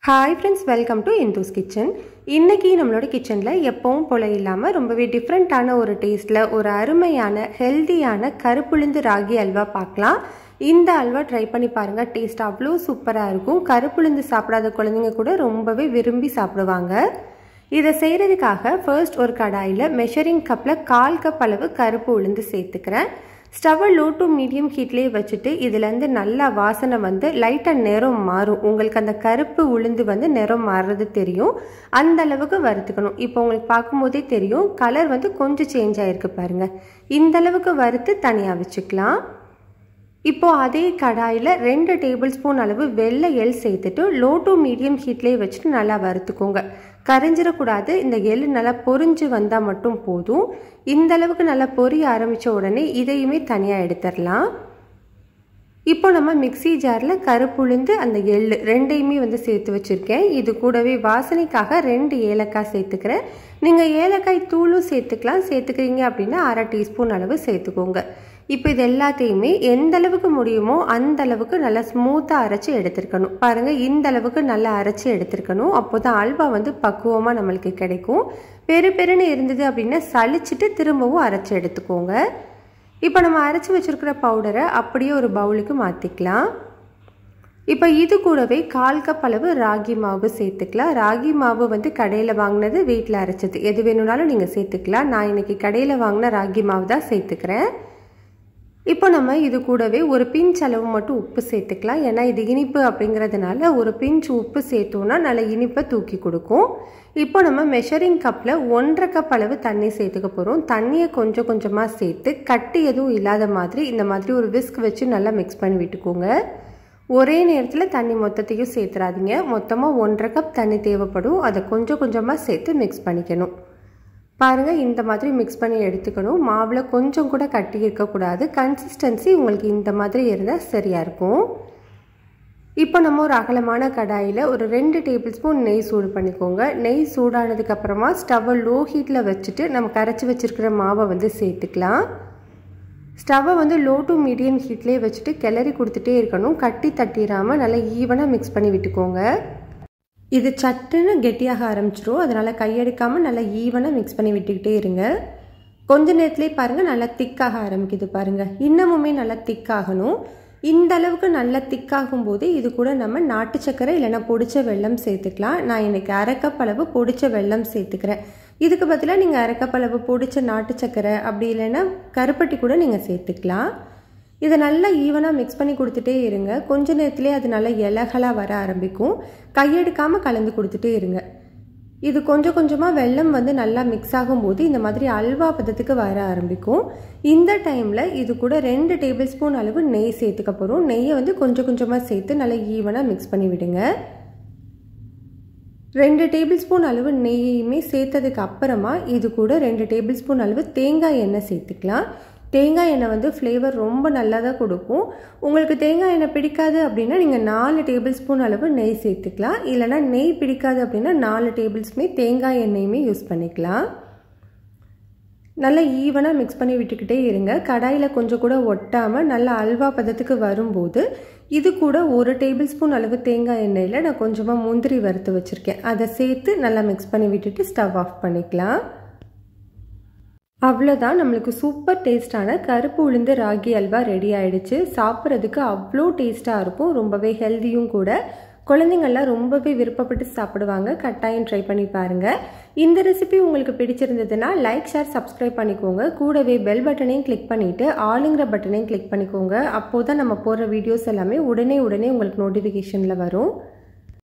Hi friends, welcome to Indu's Kitchen. இன்னைக்கு நம்மளோட கிச்சன்ல எப்பவும் போல இல்லாம ரொம்பவே டிஃபரண்டான ஒரு டேஸ்ட்ல ஒரு அருமையான ஹெல்தியான கருப்புளுந்து ராகி அல்வா பார்க்கலாம். இந்த அல்வா ட்ரை பண்ணி பாருங்க. டேஸ்ட் அவ்வளோ சூப்பரா இருக்கும். கருப்புளுந்து சாப்பிடாத குழந்தைங்க கூட ரொம்பவே விரும்பி சாப்பிடுவாங்க. இதை செய்யறதுக்காக ஃபர்ஸ்ட் ஒரு கடாயில மெஷரிங் கப்ல 1/4 கப் அளவு கருப்பு உளுந்து சேர்த்துக்கிறேன். ஸ்டவ்வை லோ டு மீடியம் ஹீட்லேயே வச்சுட்டு இதுலேருந்து நல்லா வாசனை வந்து லைட்டாக நிறம் மாறும். உங்களுக்கு அந்த கருப்பு உளுந்து வந்து நிறம் மாறுறது தெரியும். அந்த அளவுக்கு வறுத்துக்கணும். இப்போ உங்களுக்கு பார்க்கும்போதே தெரியும் கலர் வந்து கொஞ்சம் சேஞ்ச் ஆகிருக்கு பாருங்கள். இந்த அளவுக்கு வறுத்து தனியாக வச்சுக்கலாம். இப்போது அதே கடாயில் 2 டேபிள் ஸ்பூன் அளவு வெள்ளை எள் சேர்த்துட்டு லோ டு மீடியம் ஹீட்லேயே வச்சுட்டு நல்லா வறுத்துக்கோங்க. கரைஞ்சிடக்கூடாது. இந்த எள் நல்லா பொரிஞ்சு வந்தால் மட்டும் போதும். இந்த அளவுக்கு நல்லா பொரிய ஆரம்பித்த உடனே இதையுமே தனியாக எடுத்துடலாம். இப்போ நம்ம மிக்சி ஜாரில் கருப்புளுந்து அந்த எள் ரெண்டையுமே வந்து சேர்த்து வச்சுருக்கேன். இது கூடவே வாசனைக்காக 2 ஏலக்காய் சேர்த்துக்கிறேன். நீங்கள் ஏலக்காய் தூளும் சேர்த்துக்கலாம். சேர்த்துக்கிறீங்க அப்படின்னா 1/2 டீஸ்பூன் அளவு சேர்த்துக்கோங்க. இப்போ இது எல்லாத்தையுமே எந்த அளவுக்கு முடியுமோ அந்த அளவுக்கு நல்லா ஸ்மூத்தாக அரைச்சி எடுத்துருக்கணும். பாருங்கள், இந்த அளவுக்கு நல்லா அரைச்சி எடுத்துருக்கணும். அப்போ தான் அல்வா வந்து பக்குவமாக நம்மளுக்கு கிடைக்கும். பெருன்னு இருந்தது அப்படின்னா சளிச்சிட்டு திரும்பவும் அரைச்சி எடுத்துக்கோங்க. இப்போ நம்ம அரைச்சி வச்சுருக்கிற பவுடரை அப்படியே ஒரு பவுலுக்கு மாற்றிக்கலாம். இப்போ இது கூடவே 1/4 கப் அளவு ராகி மாவு சேர்த்துக்கலாம். ராகி மாவு வந்து கடையில் வாங்கினது, வீட்டில் அரைச்சது, எது வேணும்னாலும் நீங்கள் சேர்த்துக்கலாம். நான் இன்றைக்கி கடையில் வாங்கின ராகி மாவு தான் சேர்த்துக்கிறேன். இப்போ நம்ம இது கூடவே ஒரு பிஞ்ச் அளவு மட்டும் உப்பு சேர்த்துக்கலாம். ஏன்னா இது இனிப்பு அப்படிங்கிறதுனால ஒரு பிஞ்ச் உப்பு சேர்த்தோன்னா நல்ல இனிப்பை தூக்கி கொடுக்கும். இப்போ நம்ம மெஷரிங் கப்பில் 1/2 கப் அளவு தண்ணி சேர்த்துக்க போகிறோம். தண்ணியை கொஞ்சம் கொஞ்சமாக சேர்த்து கட்டி எதுவும் இல்லாத மாதிரி இந்த மாதிரி ஒரு விஸ்க் வச்சு நல்லா மிக்ஸ் பண்ணி விட்டுக்கோங்க. ஒரே நேரத்தில் தண்ணி மொத்தத்தையும் சேர்த்துறாதீங்க. மொத்தமாக 1/2 கப் தண்ணி தேவைப்படும். அதை கொஞ்சம் கொஞ்சமாக சேர்த்து மிக்ஸ் பண்ணிக்கணும். பாருங்கள், இந்த மாதிரி மிக்ஸ் பண்ணி எடுத்துக்கணும். மாவில் கொஞ்சம் கூட கட்டி இருக்கக்கூடாது. கன்சிஸ்டன்சி உங்களுக்கு இந்த மாதிரி இருந்தால் சரியாக இருக்கும். இப்போ நம்ம ஒரு அகலமான கடாயில் ஒரு 2 டேபிள் ஸ்பூன் நெய் சூடு பண்ணிக்கோங்க. நெய் சூடானதுக்கப்புறமா ஸ்டவ்வை லோ ஹீட்டில் வச்சுட்டு நம்ம கரைச்சி வச்சுருக்கிற மாவை வந்து சேர்த்துக்கலாம். ஸ்டவ்வை வந்து லோ டு மீடியம் ஹீட்லேயே வச்சுட்டு கிளறி கொடுத்துட்டே இருக்கணும். கட்டி தட்டிடாமல் நல்லா ஈவனாக மிக்ஸ் பண்ணி விட்டுக்கோங்க. இது சட்டுன்னு கெட்டியாக ஆரம்பிச்சிடும். அதனால் கையெடுக்காமல் நல்லா ஈவனாக மிக்ஸ் பண்ணி விட்டுக்கிட்டே இருங்க. கொஞ்ச நேரத்துலேயே பாருங்கள் நல்லா திக்காக ஆரம்பிக்குது பாருங்கள். இன்னமுமே நல்லா திக்காகணும். இந்த அளவுக்கு நல்லா திக்காகும் போது இது கூட நம்ம நாட்டு சக்கரை இல்லைன்னா பொடிச்ச வெல்லம் சேர்த்துக்கலாம். நான் இன்றைக்கி 1/2 கப் அளவு பொடிச்ச வெல்லம் சேர்த்துக்கிறேன். இதுக்கு பதிலாக நீங்கள் 1/2 கப் அளவு பொடிச்ச நாட்டு சக்கரை அப்படி இல்லைன்னா கருப்பட்டி கூட நீங்கள் சேர்த்துக்கலாம். இதை நல்லா ஈவனாக மிக்ஸ் பண்ணி கொடுத்துட்டே இருங்க. கொஞ்ச நேரத்துலேயே அது நல்லா இலகலாக வர ஆரம்பிக்கும். கையெடுக்காமல் கலந்து கொடுத்துட்டே இருங்க. இது கொஞ்சம் கொஞ்சமாக வெல்லம் வந்து நல்லா மிக்ஸ் ஆகும்போது இந்த மாதிரி அல்வா பதத்துக்கு வர ஆரம்பிக்கும். இந்த டைமில் இது கூட 2 டேபிள் ஸ்பூன் அளவு நெய் சேர்த்துக்க போகிறோம். நெய்யை வந்து கொஞ்சம் கொஞ்சமாக சேர்த்து நல்லா ஈவனாக மிக்ஸ் பண்ணி விடுங்க. 2 டேபிள் ஸ்பூன் அளவு நெய்யுமே சேர்த்ததுக்கு அப்புறமா இது கூட 2 டேபிள் ஸ்பூன் அளவு தேங்காய் எண்ணெய் சேர்த்துக்கலாம். தேங்காய் எண்ணெய் வந்து ஃப்ளேவர் ரொம்ப நல்லா தான் கொடுக்கும். உங்களுக்கு தேங்காய் எண்ணெய் பிடிக்காது அப்படின்னா நீங்கள் 4 டேபிள் ஸ்பூன் அளவு நெய் சேர்த்துக்கலாம். இல்லைனா நெய் பிடிக்காது அப்படின்னா 4 டேபிள்ஸ்மே தேங்காய் எண்ணெயுமே யூஸ் பண்ணிக்கலாம். நல்லா ஈவனாக மிக்ஸ் பண்ணி விட்டுக்கிட்டே இருங்க. கடாயில் கொஞ்சம் கூட ஒட்டாமல் நல்லா அல்வா பதத்துக்கு வரும்போது இது கூட 1 டேபிள் ஸ்பூன் அளவு தேங்காய் எண்ணெயில் நான் கொஞ்சமாக முந்திரி வறுத்து வச்சுருக்கேன். அதை சேர்த்து நல்லா மிக்ஸ் பண்ணி விட்டுட்டு ஸ்டவ் ஆஃப் பண்ணிக்கலாம். அவ்வளோதான், நம்மளுக்கு சூப்பர் டேஸ்டான கருப்பு உளுந்து ராகி அல்வா ரெடி ஆகிடுச்சு. சாப்பிட்றதுக்கு அவ்வளோ டேஸ்ட்டாக இருக்கும். ரொம்பவே ஹெல்த்தியும் கூட. குழந்தைங்கள்லாம் ரொம்பவே விருப்பப்பட்டு சாப்பிடுவாங்க. கட்டாயம் ட்ரை பண்ணி பாருங்கள். இந்த ரெசிபி உங்களுக்கு பிடிச்சிருந்ததுன்னா லைக், ஷேர், சப்ஸ்கிரைப் பண்ணிக்கோங்க. கூடவே பெல் பட்டனையும் கிளிக் பண்ணிவிட்டு ஆளுங்கிற பட்டனையும் கிளிக் பண்ணிக்கோங்க. அப்போது தான் நம்ம போடுற வீடியோஸ் எல்லாமே உடனே உங்களுக்கு நோட்டிஃபிகேஷனில் வரும்.